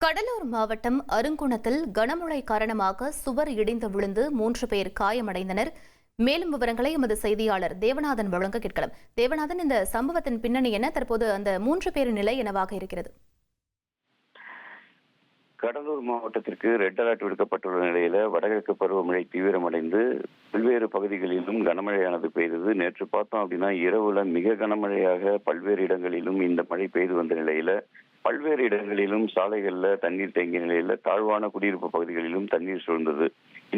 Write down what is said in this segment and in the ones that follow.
கடலூர் மாவட்டம் அருங்குணத்தில் கனமழை காரணமாக சுவர் இடிந்து விழுந்து 3 பேர் காயமடைந்தனர். மேலும் விவரங்களை எமது செய்தியாளர் தேவநாதன் வழங்க கேட்கலாம். தேவநாதன், இந்த சம்பவத்தின் பின்னணி என்ன? தற்போது அந்த 3 பேரின் நிலை என்னவாக இருக்கிறது? கடலூர் மாவட்டத்திற்கு ரெட் அலர்ட் விடுக்கப்பட்டுள்ள நிலையில வடகிழக்கு பருவமழை தீவிரமடைந்து பல்வேறு பகுதிகளிலும் கனமழையானது பெய்தது. நேற்று பார்த்தோம் அப்படின்னா இரவுல மிக கனமழையாக பல்வேறு இடங்களிலும் இந்த மழை பெய்து வந்த நிலையில பல்வேறு இடங்களிலும் சாலைகள்ல தண்ணீர் தேங்கிய நிலையில தாழ்வான குடியிருப்பு பகுதிகளிலும் தண்ணீர் சூழ்ந்தது.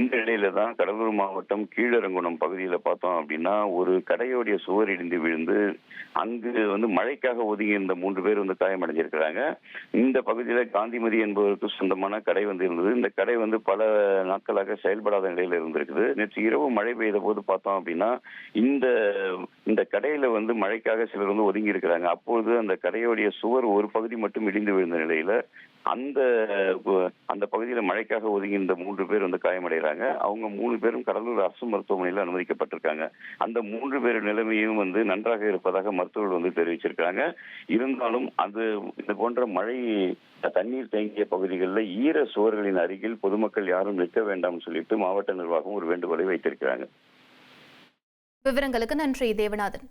இந்த நிலையில தான் கடலூர் மாவட்டம் கீழரங்குணம் பகுதியில பார்த்தோம் அப்படின்னா ஒரு கடையோடைய சுவர் இடிந்து விழுந்து அங்கு மழைக்காக ஒதுங்கி இருந்த 3 பேர் காயமடைஞ்சிருக்கிறாங்க. இந்த பகுதியில காந்திமதி என்பவருக்கு சொந்தமான கடை இருந்தது. இந்த கடை பல நாட்களாக செயல்படாத நிலையில இருந்திருக்குது. நேற்று இரவு மழை பெய்த போது பார்த்தோம் அப்படின்னா இந்த கடையில மழைக்காக சிலர் ஒதுங்கி இருக்கிறாங்க. அப்பொழுது அந்த கடையோடைய சுவர் ஒரு பகுதி மட்டும் இடிந்து விழுந்த நிலையில அந்த பகுதியில மழைக்காக ஒதுங்கி இந்த 3 பேர் காயமடைகிறாங்க. அவங்க 3 பேரும் கடலூர் அரசு மருத்துவமனையில் அனுமதிக்கப்பட்டிருக்காங்க. அந்த 3 பேர் நிலைமையும் நன்றாக இருப்பதாக மருத்துவர்கள் தெரிவிச்சிருக்காங்க. இருந்தாலும் இது போன்ற மழை தண்ணீர் தேங்கிய பகுதிகளில் ஈர சுவர்களின் அருகில் பொதுமக்கள் யாரும் நிற்க வேண்டாம் சொல்லிட்டு மாவட்ட நிர்வாகம் ஒரு வேண்டுகோளை வைத்திருக்கிறாங்க. விவரங்களுக்கு நன்றி தேவநாதன்.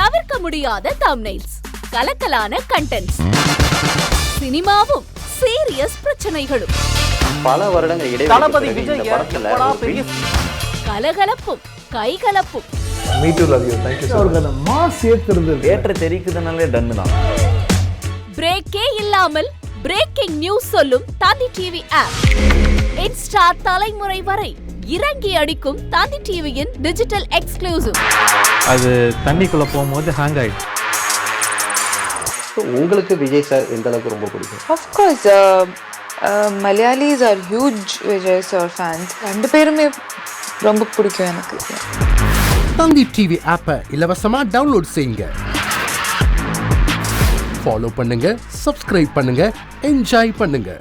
தவிர்க்க முடியாத தம்ப்நெயில்ஸ், கலக்கலான கண்டென்ட்ஸ், சினிமாவும் சீரியஸ் பிரச்சனைகளும், பல வருடங்கள் இடைவெளி கலகலப்பும் கைகலப்பும், ஏற்ற தெரிக்குதுனாலே டன்னு தான். பிரேக்கே இல்லாமல் பிரேக்கிங் நியூஸ் சொல்லும் தந்தி டிவி ஆப். இன்ஸ்டா தலைமுறை வரை இறங்கி அடிக்கும் தந்தி டிவியின் டிஜிட்டல் எக்ஸ்க்ளூசிவ். அது தண்ணிக்குள்ள போகும்போது ஹேங் ஆயிடுச்சு. உங்களுக்கு விஜய் சார் எந்த அளவுக்கு ரொம்ப பிடிக்கும்? Of course, Malayalis are huge Vijay sir fans. ரெண்டு பேருமே ரொம்ப பிடிக்கும் எனக்கு. தந்தி டிவி ஆப்பை இலவசமா டவுன்லோட் செய்யுங்க. ஃபாலோ பண்ணுங்க, சப்ஸ்கிரைப் பண்ணுங்க, என்ஜாய் பண்ணுங்க.